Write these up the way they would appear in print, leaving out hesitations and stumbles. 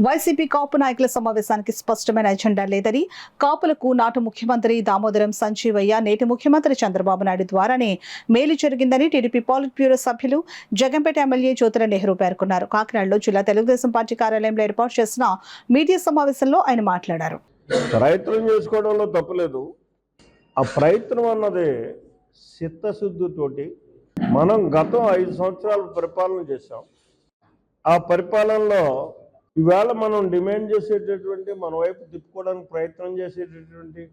YCP కాపు నాయకుల సమావేశానికి స్పష్టమైన ఎజెండా లేదని, కాపులకు నాటి ముఖ్యమంత్రి దామోదరం సంజీవయ్య, నేటి ముఖ్యమంత్రి చంద్రబాబు నాయుడు ద్వారానే మేలు జరిగిందని టీడీపీ పాలిట్ బ్యూరో సభ్యులు జగంపేట ఎమ్మెల్యే జ్యోతుల నెహ్రూ పేర్కొన్నారు. కాకినాడలో జిల్లా తెలుగుదేశం పార్టీ కార్యాలయంలో ఏర్పాటు చేసిన మీడియా సమావేశంలో ఆయన మాట్లాడారు. ప్రయత్నం చేసుకోవడంలో తప్పులేదు. ఆ ప్రయత్నం అన్నది చిత్తశుద్ధితోటి మనం గతం 5 సంవత్సరాలు పరిపాలన చేశాం. ఆ పరిపాలనలో ఈవేళ మనం డిమాండ్ చేసేటటువంటి, మన వైపు తిప్పుకోవడానికి ప్రయత్నం చేసేటటువంటి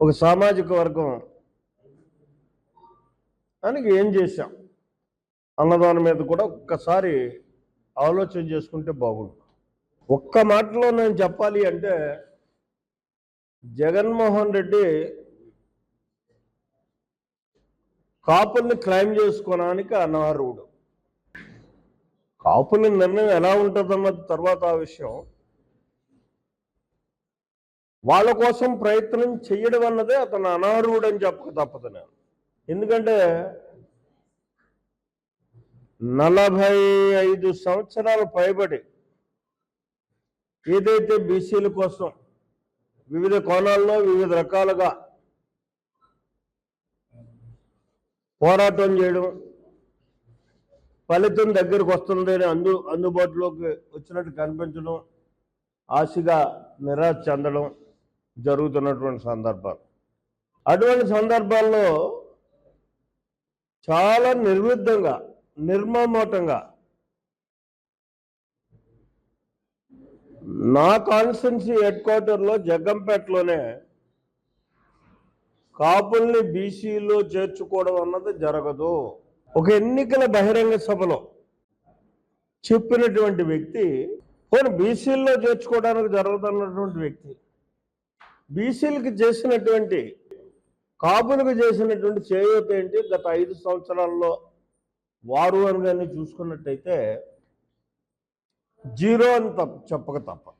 ఒక సామాజిక వర్గం దానికి ఏం చేశాం అన్నదాని మీద కూడా ఒక్కసారి ఆలోచన చేసుకుంటే బాగుంటుంది. ఒక్క మాటలో నేను చెప్పాలి అంటే, జగన్మోహన్ రెడ్డి కాపుల్ని క్లైమ్ చేసుకోవడానికి అనర్హుడు. కాపుల నిర్ణయం ఎలా ఉంటుందన్నది తర్వాత ఆ విషయం. వాళ్ళ కోసం ప్రయత్నం చేయడం అన్నదే అతను అనర్హుడు అని చెప్పక తప్పదు నేను. ఎందుకంటే 45 సంవత్సరాలు పైబడి ఏదైతే బీసీల కోసం వివిధ కోణాల్లో వివిధ రకాలుగా పోరాటం చేయడం, ఫలితం దగ్గరకు వస్తుంది అని అందుబాటులోకి వచ్చినట్టు కనిపించడం, ఆశగా నిరాశ చెందడం జరుగుతున్నటువంటి సందర్భాలు. అటువంటి సందర్భాల్లో చాలా నిర్విఘ్నంగా, నిర్మమోటంగా నా కాన్స్టిట్యున్సీ హెడ్ క్వార్టర్లో జగ్గంపేటలోనే కాపుల్ని బీసీలో చేర్చుకోవడం అన్నది జరగదు. ఒక ఎన్నికల బహిరంగ సభలో చెప్పినటువంటి వ్యక్తి పోనీ బీసీల్లో చేర్చుకోవడానికి జరగదన్నటువంటి వ్యక్తి బీసీలకు చేసినటువంటి, కాపులకు చేసినటువంటి చేయూత ఏంటి గత 5 సంవత్సరాల్లో వారు అని కానీ చూసుకున్నట్టయితే జీరో అని చెప్పక తప్ప.